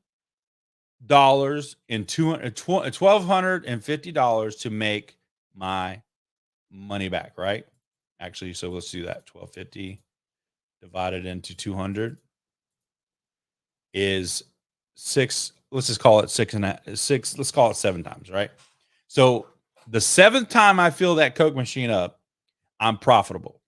and $1,250 to make my money back, right? Actually, so let's do that. 1,250 divided into 200 is 6. Let's just call it 6 and 6. Let's call it 7 times, right? So the 7th time I fill that Coke machine up, I'm profitable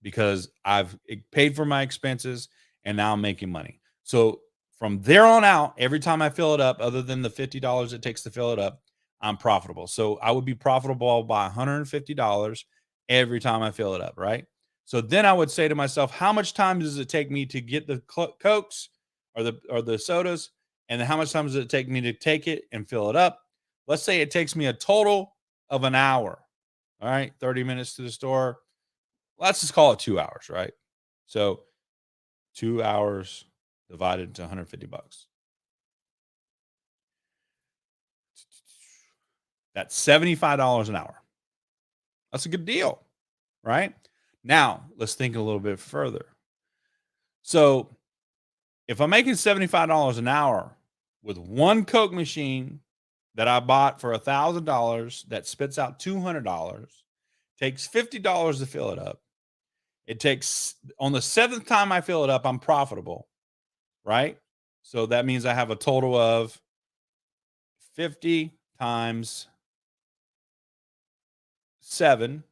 because I've paid for my expenses and now I'm making money. So from there on out, every time I fill it up, other than the $50 it takes to fill it up, I'm profitable. So I would be profitable by $150 every time I fill it up, right? So then I would say to myself, how much time does it take me to get the Cokes or the sodas? And then how much time does it take me to take it and fill it up? Let's say it takes me a total of an hour. All right, 30 minutes to the store. Let's just call it 2 hours, right? So 2 hours divided into $150. That's $75 an hour. That's a good deal, right? Now, let's think a little bit further. So if I'm making $75 an hour with one Coke machine that I bought for $1,000 that spits out $200, takes $50 to fill it up. It takes, on the 7th time I fill it up, I'm profitable, right? So that means I have a total of 50 times 7.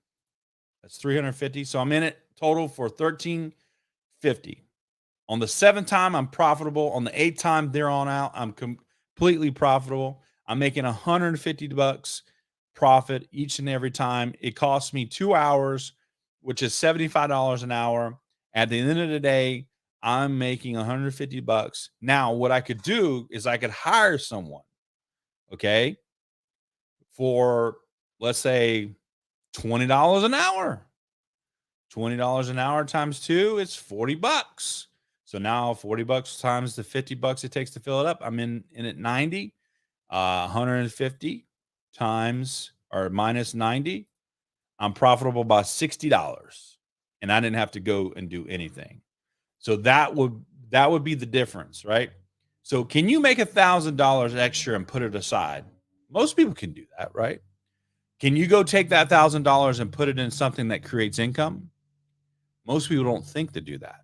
That's 350. So I'm in it total for 1,350. On the 7th time, I'm profitable. On the 8th time, there on out, I'm completely profitable. I'm making $150 profit each and every time. It costs me 2 hours, which is $75 an hour. At the end of the day, I'm making $150. Now, what I could do is I could hire someone, okay, for, let's say, $20 an hour. $20 an hour times 2, it's $40. So now $40 times the $50 it takes to fill it up, I'm in at 90. 150 times, or minus 90, I'm profitable by $60, and I didn't have to go and do anything. So that would be the difference, right? So can you make $1,000 extra and put it aside? Most people can do that, right? Can you go take that $1,000 and put it in something that creates income? Most people don't think to do that,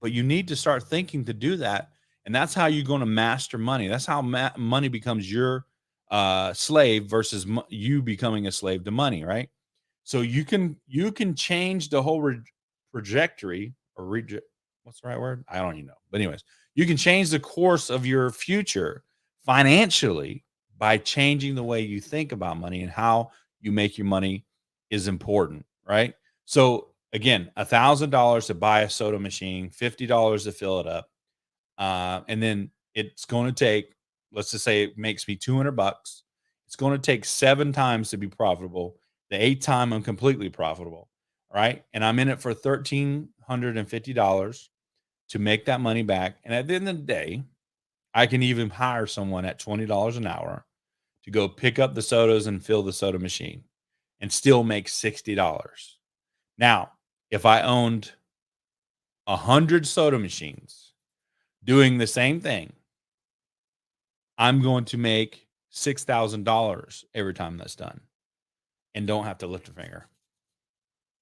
but you need to start thinking to do that. And that's how you're going to master money. That's how money becomes your slave versus you becoming a slave to money, right? So you can change the whole trajectory or what's the right word? I don't even know. But anyways, you can change the course of your future financially by changing the way you think about money, and how you make your money is important, right? So again, $1,000 to buy a soda machine, $50 to fill it up. And then it's going to take, let's just say it makes me $200. It's going to take 7 times to be profitable. The 8th time I'm completely profitable, right? And I'm in it for $1,350 to make that money back. And at the end of the day, I can even hire someone at $20 an hour to go pick up the sodas and fill the soda machine and still make $60. Now, if I owned 100 soda machines doing the same thing, I'm going to make $6,000 every time that's done and don't have to lift a finger,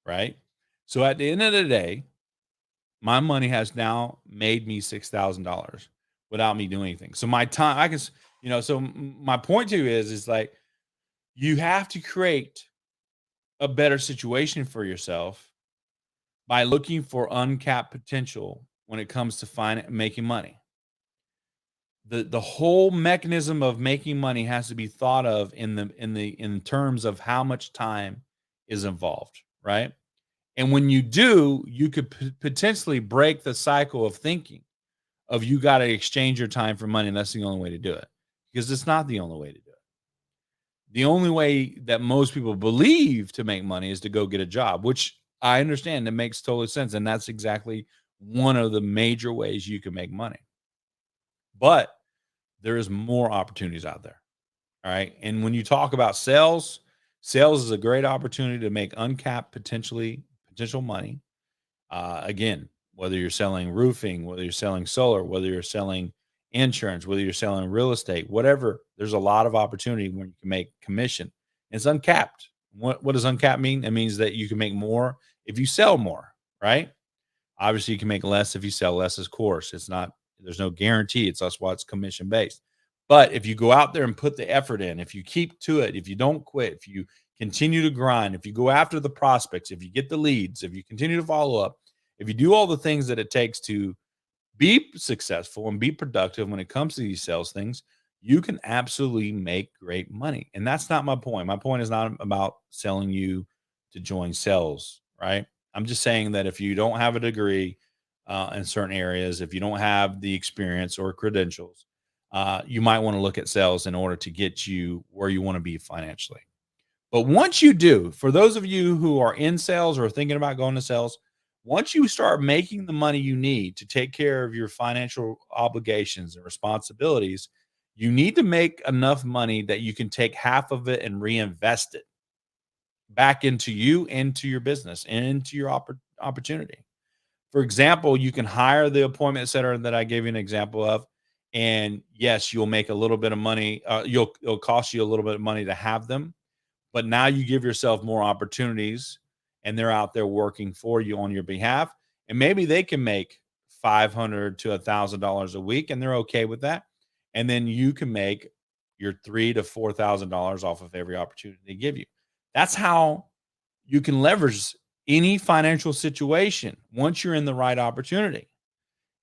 right? So at the end of the day, my money has now made me $6,000 without me doing anything. So my time, I can, so my point to you is like, you have to create a better situation for yourself by looking for uncapped potential when it comes to making money. The whole mechanism of making money has to be thought of in terms of how much time is involved, right? And when you do, you could potentially break the cycle of thinking of you got to exchange your time for money, and that's the only way to do it, because it's not the only way to do it. The only way that most people believe to make money is to go get a job, which I understand, that makes total sense. And that's exactly one of the major ways you can make money. But there is more opportunities out there. All right. And when you talk about sales is a great opportunity to make uncapped potential money. Again, whether you're selling roofing, whether you're selling solar, whether you're selling insurance, whether you're selling real estate, whatever, there's a lot of opportunity when you can make commission. It's uncapped. What does uncapped mean? It means that you can make more if you sell more, right? Obviously, you can make less if you sell less, of course. There's no guarantee. That's why it's commission based. But if you go out there and put the effort in, if you keep to it, if you don't quit, if you continue to grind, if you go after the prospects, if you get the leads, if you continue to follow up, if you do all the things that it takes to be successful and be productive when it comes to these sales things, you can absolutely make great money. And that's not my point. My point is not about selling you to join sales, right? I'm just saying that if you don't have a degree in certain areas, if you don't have the experience or credentials, you might want to look at sales in order to get you where you want to be financially. But once you do, for those of you who are in sales or thinking about going to sales, once you start making the money you need to take care of your financial obligations and responsibilities, you need to make enough money that you can take half of it and reinvest it back into you, into your business, and into your opportunity. For example, you can hire the appointment center that I gave you an example of. And yes, you'll make a little bit of money. It'll cost you a little bit of money to have them, but now you give yourself more opportunities, and they're out there working for you on your behalf. And maybe they can make $500 to $1,000 a week, and they're okay with that. And then you can make your $3,000 to $4,000 off of every opportunity they give you. That's how you can leverage any financial situation once you're in the right opportunity.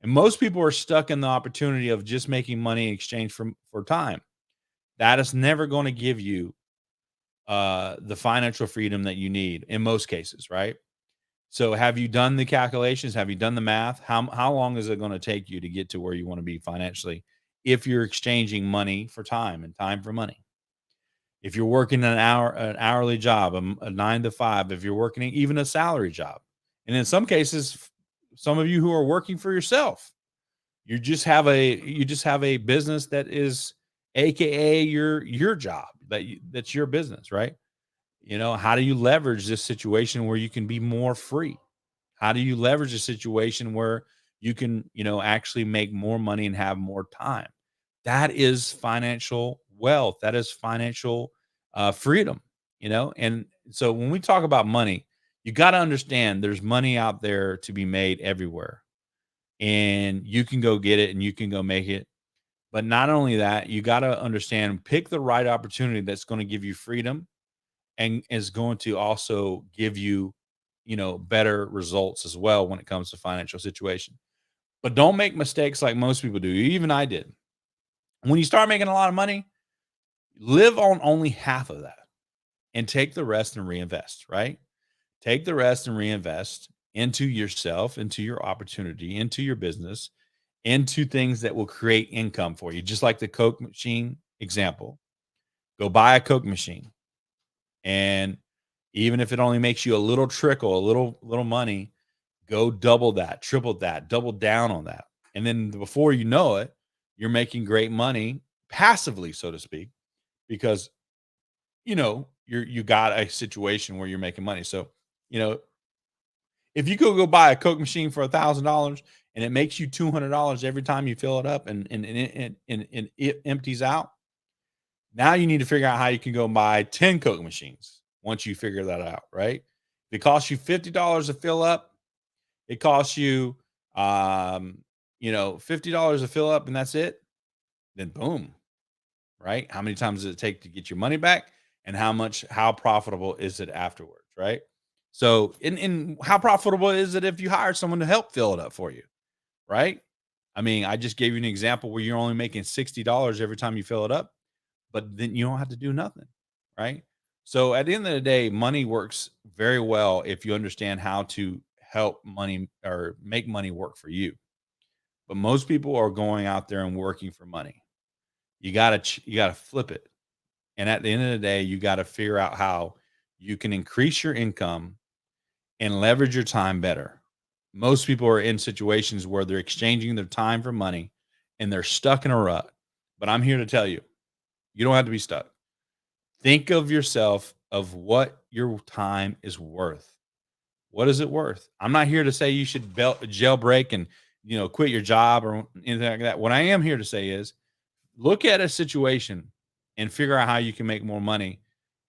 And most people are stuck in the opportunity of just making money in exchange for time. That is never going to give you the financial freedom that you need in most cases, right? So have you done the calculations? Have you done the math? How long is it going to take you to get to where you want to be financially if you're exchanging money for time and time for money? If you're working an hourly job, a 9 to 5, if you're working even a salary job, and in some cases, some of you who are working for yourself, you just have a business that is AKA your job, that's your business, right? How do you leverage this situation where you can be more free? How do you leverage a situation where you can, actually make more money and have more time? That is financial wealth. That is financial freedom, And so when we talk about money, you got to understand there's money out there to be made everywhere, and you can go get it and you can go make it. But not only that, you got to understand, pick the right opportunity that's going to give you freedom and is going to also give you, better results as well when it comes to financial situation. But don't make mistakes like most people do. Even I did. When you start making a lot of money, live on only half of that and take the rest and reinvest, right? Take the rest and reinvest into yourself, into your opportunity, into your business, into things that will create income for you. Just like the Coke machine example. Go buy a Coke machine. And even if it only makes you a little trickle, a little money, go double that, triple that, double down on that. And then before you know it, you're making great money passively, so to speak, because you got a situation where you're making money. So, if you could go buy a Coke machine for $1,000 and it makes you $200 every time you fill it up and it empties out, now you need to figure out how you can go buy 10 Coke machines once you figure that out, right? If it costs you $50 to fill up, it costs you, $50 to fill up and that's it, then boom, right? How many times does it take to get your money back? And how profitable is it afterwards, right? So, in how profitable is it if you hire someone to help fill it up for you, right? I mean, I just gave you an example where you're only making $60 every time you fill it up, but then you don't have to do nothing, right? So at the end of the day, money works very well if you understand how to help money or make money work for you. But most people are going out there and working for money. You got to flip it. And at the end of the day, you got to figure out how you can increase your income and leverage your time better. Most people are in situations where they're exchanging their time for money and they're stuck in a rut. But I'm here to tell you, you don't have to be stuck. Think of yourself of what your time is worth. What is it worth? I'm not here to say you should jailbreak and, quit your job or anything like that. What I am here to say is look at a situation and figure out how you can make more money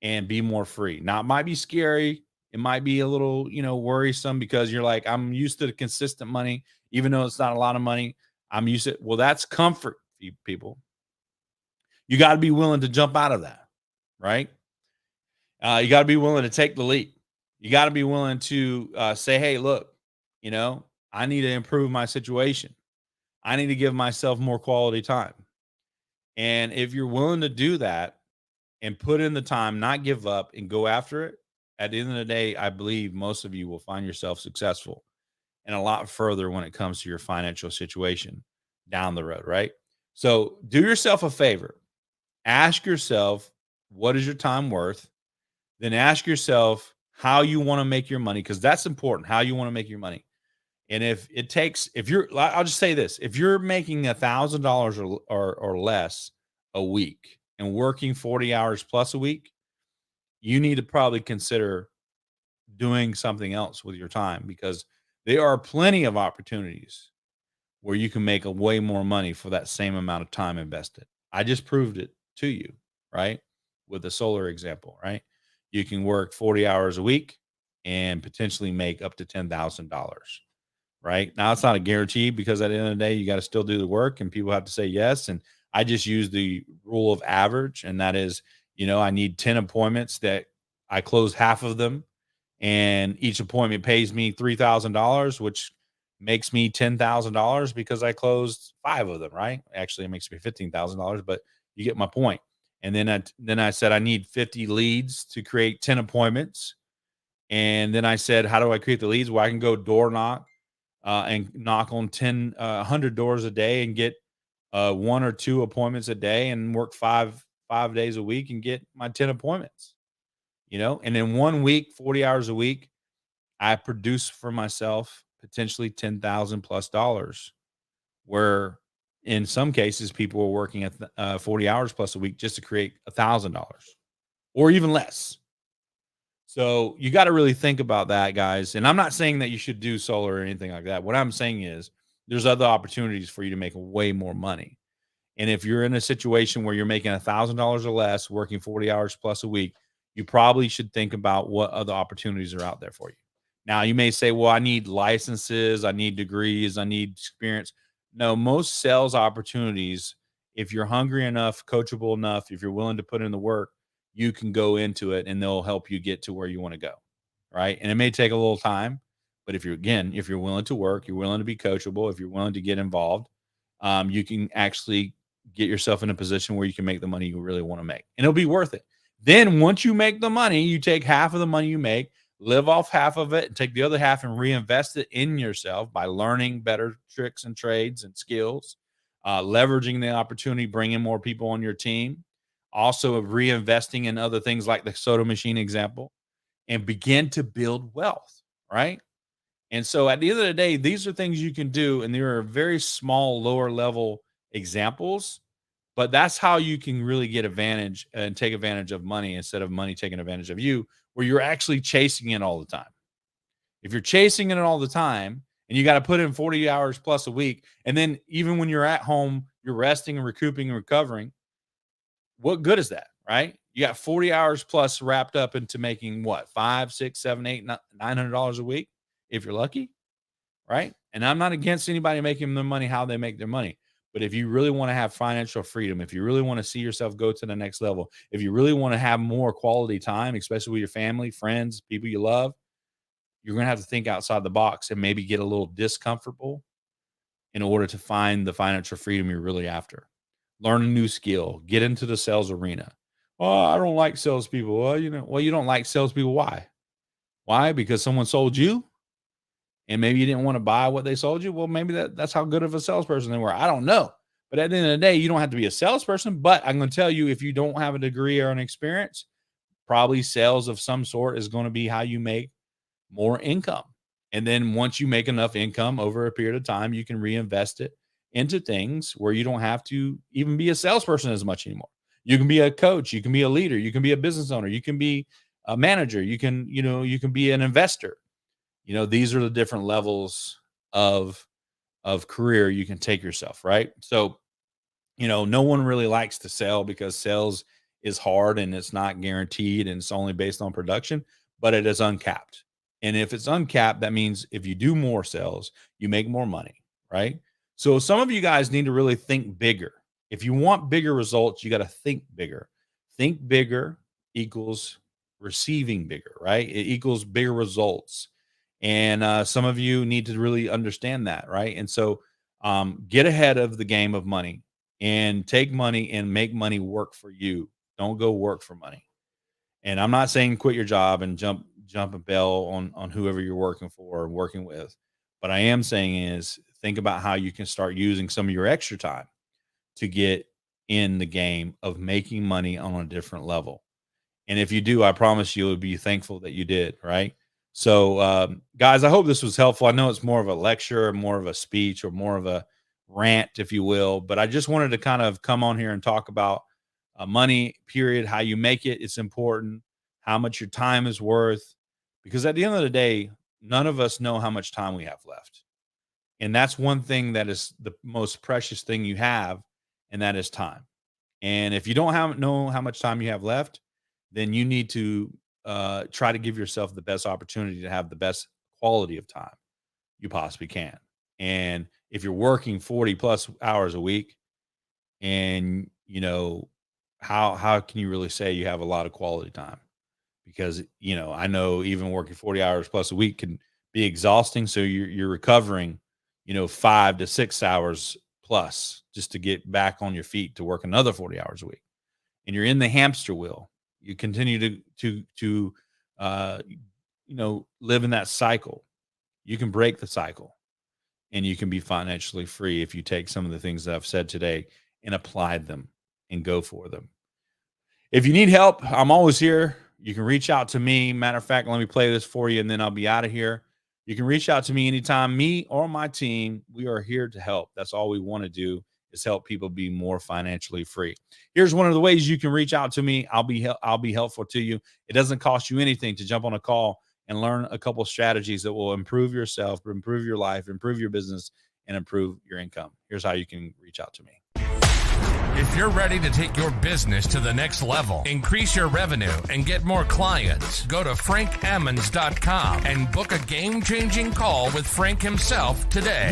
and be more free. Now, it might be scary. It might be a little, worrisome because you're like, I'm used to the consistent money, even though it's not a lot of money. I'm used to it. Well, that's comfort, people. You got to be willing to jump out of that, right? You got to be willing to take the leap. You got to be willing to say, hey, look, I need to improve my situation. I need to give myself more quality time. And if you're willing to do that and put in the time, not give up and go after it, at the end of the day, I believe most of you will find yourself successful and a lot further when it comes to your financial situation down the road, right? So do yourself a favor. Ask yourself, what is your time worth? Then ask yourself how you want to make your money, because that's important, how you want to make your money. And I'll just say this, if you're making $1,000 or less a week and working 40 hours plus a week, you need to probably consider doing something else with your time, because there are plenty of opportunities where you can make way more money for that same amount of time invested. I just proved it to you, right? With the solar example, right? You can work 40 hours a week and potentially make up to $10,000, right? Now, it's not a guarantee, because at the end of the day, you got to still do the work and people have to say yes. And I just use the rule of average. And that is, I need 10 appointments that I close half of them, and each appointment pays me $3,000, which makes me $10,000 because I closed 5 of them, right? Actually, it makes me $15,000, but you get my point. And then I said I need 50 leads to create 10 appointments. And then I said, how do I create the leads? Well, I can go door knock and knock on 100 doors a day and get 1 or 2 appointments a day and work 5 days a week and get my 10 appointments, and in 1 week, 40 hours a week, I produce for myself potentially $10,000 plus, where in some cases people are working at 40 hours plus a week just to create $1,000 or even less. So you got to really think about that, guys. And I'm not saying that you should do solar or anything like that. What I'm saying is there's other opportunities for you to make way more money. And if you're in a situation where you're making $1,000 or less, working 40 hours plus a week, you probably should think about what other opportunities are out there for you. Now, you may say, well, I need licenses, I need degrees, I need experience. No, most sales opportunities, if you're hungry enough, coachable enough, if you're willing to put in the work, you can go into it and they'll help you get to where you want to go. Right. And it may take a little time, but if you're willing to work, you're willing to be coachable, if you're willing to get involved, you can actually get yourself in a position where you can make the money you really want to make, and it'll be worth it. Then once you make the money, you take half of the money you make, live off half of it, and take the other half and reinvest it in yourself by learning better tricks and trades and skills, leveraging the opportunity, bringing more people on your team, also reinvesting in other things like the soda machine example, and begin to build wealth, right? And so at the end of the day, these are things you can do, and there are very small, lower level examples, but that's how you can really get advantage and take advantage of money instead of money taking advantage of you, where you're actually chasing it all the time. If you're chasing it all the time and you got to put in 40 hours plus a week, and then even when you're at home, you're resting and recouping and recovering, what good is that, right? You got 40 hours plus wrapped up into making what, $500, $600, $700, $900 a week, if you're lucky, right? And I'm not against anybody making their money how they make their money. But if you really want to have financial freedom, if you really want to see yourself go to the next level, if you really want to have more quality time, especially with your family, friends, people you love, you're going to have to think outside the box and maybe get a little discomfortable in order to find the financial freedom you're really after. Learn a new skill, get into the sales arena. Oh, I don't like salespeople. Well, you don't like salespeople. Why? Why? Because someone sold you? And maybe you didn't want to buy what they sold you. Well, maybe that's how good of a salesperson they were. I don't know. But at the end of the day, you don't have to be a salesperson. But I'm going to tell you, if you don't have a degree or an experience, probably sales of some sort is going to be how you make more income. And then once you make enough income over a period of time, you can reinvest it into things where you don't have to even be a salesperson as much anymore. You can be a coach. You can be a leader. You can be a business owner. You can be a manager. You can be an investor. These are the different levels of career you can take yourself, right? So, no one really likes to sell because sales is hard and it's not guaranteed and it's only based on production, but it is uncapped. And if it's uncapped, that means if you do more sales, you make more money, right? So some of you guys need to really think bigger. If you want bigger results, you got to think bigger. Think bigger equals receiving bigger, right? It equals bigger results. And some of you need to really understand that, right? And so get ahead of the game of money and take money and make money work for you. Don't go work for money. And I'm not saying quit your job and jump a bell on whoever you're working for or working with. But I am saying is think about how you can start using some of your extra time to get in the game of making money on a different level. And if you do, I promise you'll be thankful that you did, right? So, guys, I hope this was helpful. I know it's more of a lecture, more of a speech, or more of a rant, if you will. But I just wanted to kind of come on here and talk about money, period, how you make it. It's important, how much your time is worth. Because at the end of the day, none of us know how much time we have left. And that's one thing that is the most precious thing you have, and that is time. And if you don't know how much time you have left, then you need to try to give yourself the best opportunity to have the best quality of time you possibly can. And if you're working 40 plus hours a week, and how can you really say you have a lot of quality time? Because I know even working 40 hours plus a week can be exhausting. So you're recovering 5 to 6 hours plus just to get back on your feet to work another 40 hours a week, and you're in the hamster wheel. You continue to live in that cycle. You can break the cycle, and you can be financially free if you take some of the things that I've said today and apply them and go for them. If you need help, I'm always here. You can reach out to me. Matter of fact, let me play this for you, and then I'll be out of here. You can reach out to me anytime. Me or my team, we are here to help. That's all we want to do is help people be more financially free. Here's one of the ways you can reach out to me. I'll be helpful to you. It doesn't cost you anything to jump on a call and learn a couple strategies that will improve yourself, improve your life, improve your business, and improve your income. Here's how you can reach out to me. If you're ready to take your business to the next level, increase your revenue, and get more clients, go to FrankAmmons.com and book a game-changing call with Frank himself today.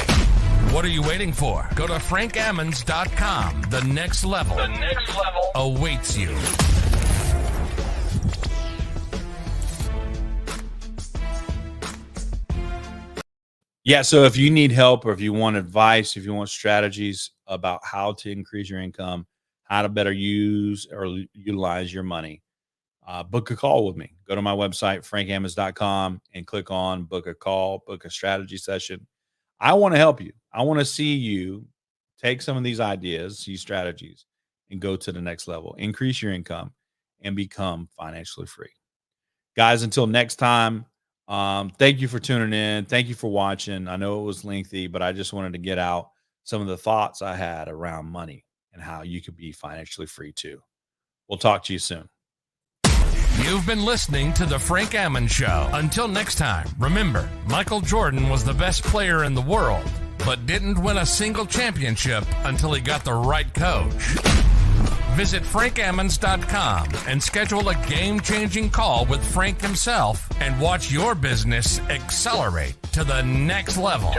What are you waiting for? Go to FrankAmmons.com. The next level awaits you. Yeah, so if you need help or if you want advice, if you want strategies about how to increase your income, how to better use or utilize your money, book a call with me. Go to my website, FrankAmmons.com, and click on book a call, book a strategy session. I want to help you. I want to see you take some of these ideas, these strategies, and go to the next level, increase your income, and become financially free. Guys, until next time, thank you for tuning in. Thank you for watching. I know it was lengthy, but I just wanted to get out some of the thoughts I had around money and how you could be financially free too. We'll talk to you soon. You've been listening to The Frank Ammons Show. Until next time, remember, Michael Jordan was the best player in the world, but didn't win a single championship until he got the right coach. Visit FrankAmmons.com and schedule a game-changing call with Frank himself and watch your business accelerate to the next level.